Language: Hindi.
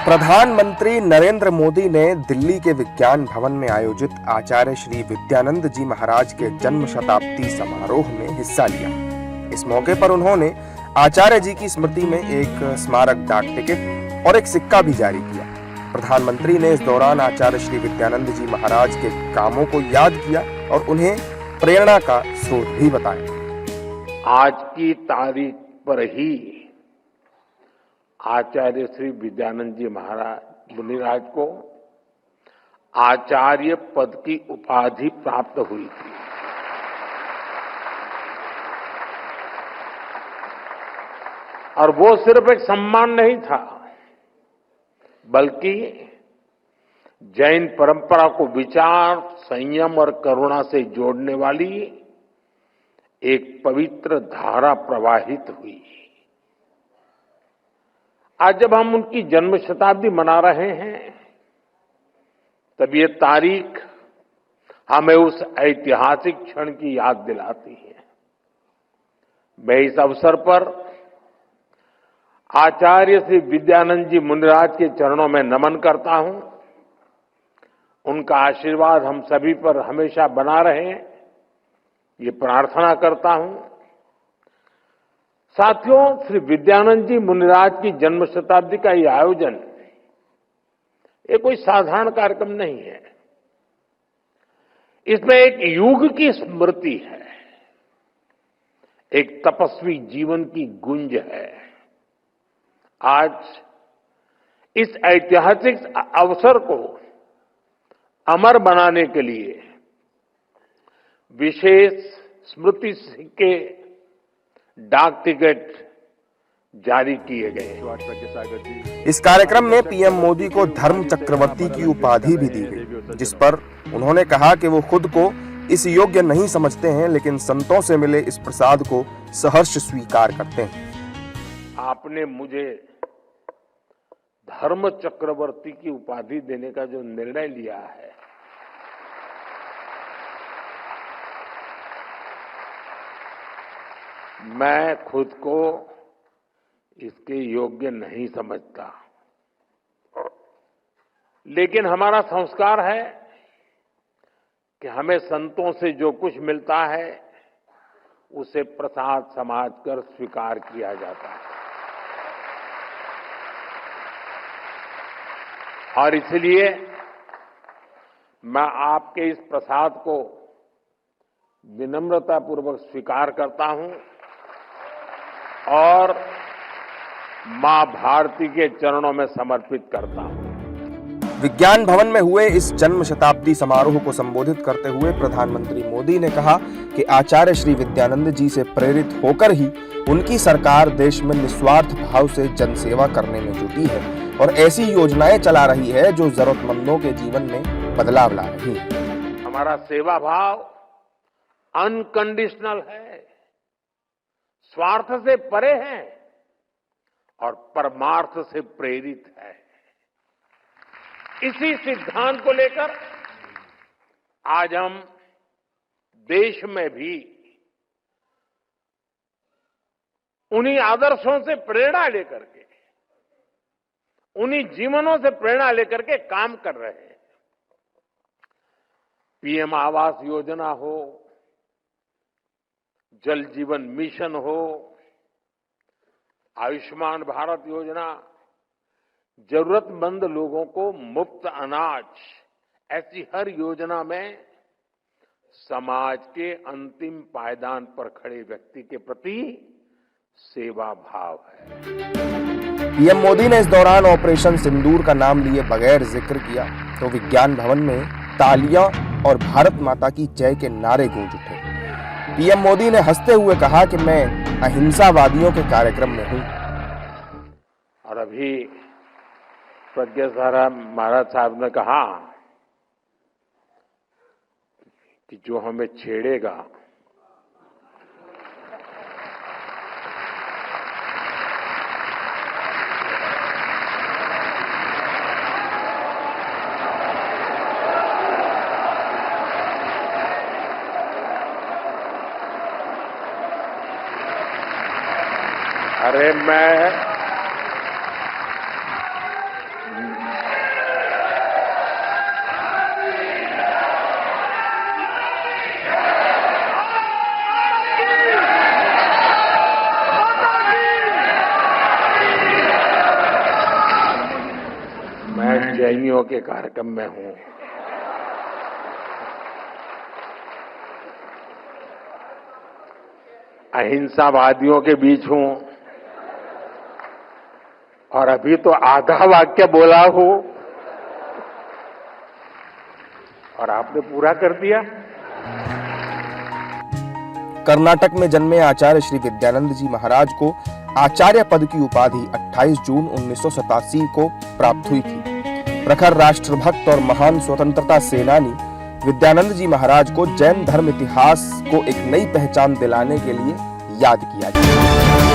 प्रधानमंत्री नरेंद्र मोदी ने दिल्ली के विज्ञान भवन में आयोजित आचार्य श्री विद्यानंद जी महाराज के जन्म शताब्दी समारोह में हिस्सा लिया। इस मौके पर उन्होंने आचार्य जी की स्मृति में एक स्मारक डाक टिकट और एक सिक्का भी जारी किया। प्रधानमंत्री ने इस दौरान आचार्य श्री विद्यानंद जी महाराज के कामों को याद किया और उन्हें प्रेरणा का स्रोत भी बताया। आज की तारीख पर ही आचार्य श्री विद्यानंद जी महाराज मुनिराज को आचार्य पद की उपाधि प्राप्त हुई थी। और वो सिर्फ एक सम्मान नहीं था, बल्कि जैन परंपरा को विचार, संयम और करुणा से जोड़ने वाली एक पवित्र धारा प्रवाहित हुई। आज जब हम उनकी जन्म शताब्दी मना रहे हैं, तब ये तारीख हमें उस ऐतिहासिक क्षण की याद दिलाती है। मैं इस अवसर पर आचार्य श्री विद्यानंद जी मुनिराज के चरणों में नमन करता हूं। उनका आशीर्वाद हम सभी पर हमेशा बना रहे, ये प्रार्थना करता हूं। साथियों, श्री विद्यानंद जी मुनिराज की जन्म शताब्दी का ये आयोजन ये कोई साधारण कार्यक्रम नहीं है। इसमें एक युग की स्मृति है, एक तपस्वी जीवन की गुंज है। आज इस ऐतिहासिक अवसर को अमर बनाने के लिए विशेष स्मृति सिक्के, डाक टिकट जारी किए गए। इस कार्यक्रम में पीएम मोदी को धर्म चक्रवर्ती की उपाधि भी दी गई, जिस पर उन्होंने कहा कि वो खुद को इस योग्य नहीं समझते हैं, लेकिन संतों से मिले इस प्रसाद को सहर्ष स्वीकार करते हैं। आपने मुझे धर्म चक्रवर्ती की उपाधि देने का जो निर्णय लिया है, मैं खुद को इसके योग्य नहीं समझता। लेकिन हमारा संस्कार है कि हमें संतों से जो कुछ मिलता है उसे प्रसाद समझकर स्वीकार किया जाता है। और इसलिए मैं आपके इस प्रसाद को विनम्रतापूर्वक स्वीकार करता हूं और मां भारती के चरणों में समर्पित करता हूं। विज्ञान भवन में हुए इस जन्म शताब्दी समारोह को संबोधित करते हुए प्रधानमंत्री मोदी ने कहा कि आचार्य श्री विद्यानंद जी से प्रेरित होकर ही उनकी सरकार देश में निस्वार्थ भाव से जनसेवा करने में जुटी है और ऐसी योजनाएं चला रही है जो जरूरतमंदों के जीवन में बदलाव ला रही है। हमारा सेवा भाव अनकंडीशनल है, स्वार्थ से परे है और परमार्थ से प्रेरित है। इसी सिद्धांत को लेकर आज हम देश में भी उन्हीं आदर्शों से प्रेरणा लेकर के, उन्हीं जीवनों से प्रेरणा लेकर के काम कर रहे हैं। पीएम आवास योजना हो, जल जीवन मिशन हो, आयुष्मान भारत योजना, जरूरतमंद लोगों को मुफ्त अनाज, ऐसी हर योजना में समाज के अंतिम पायदान पर खड़े व्यक्ति के प्रति सेवा भाव है। पीएम मोदी ने इस दौरान ऑपरेशन सिंदूर का नाम लिए बगैर जिक्र किया तो विज्ञान भवन में तालियां और भारत माता की जय के नारे गूंज उठे। पीएम मोदी ने हंसते हुए कहा कि मैं अहिंसावादियों के कार्यक्रम में हूं। और अभी प्रज्ञा महाराज साहब ने कहा कि जो हमें छेड़ेगा अरे जैनियों के कार्यक्रम में हूं। अहिंसावादियों के बीच हूं और अभी तो आधा वाक्य बोला हूं और आपने पूरा कर दिया। कर्नाटक में जन्मे आचार्य श्री विद्यानंद जी महाराज को आचार्य पद की उपाधि 28 जून 1987 को प्राप्त हुई थी। प्रखर राष्ट्रभक्त और महान स्वतंत्रता सेनानी विद्यानंद जी महाराज को जैन धर्म इतिहास को एक नई पहचान दिलाने के लिए याद किया जाता है।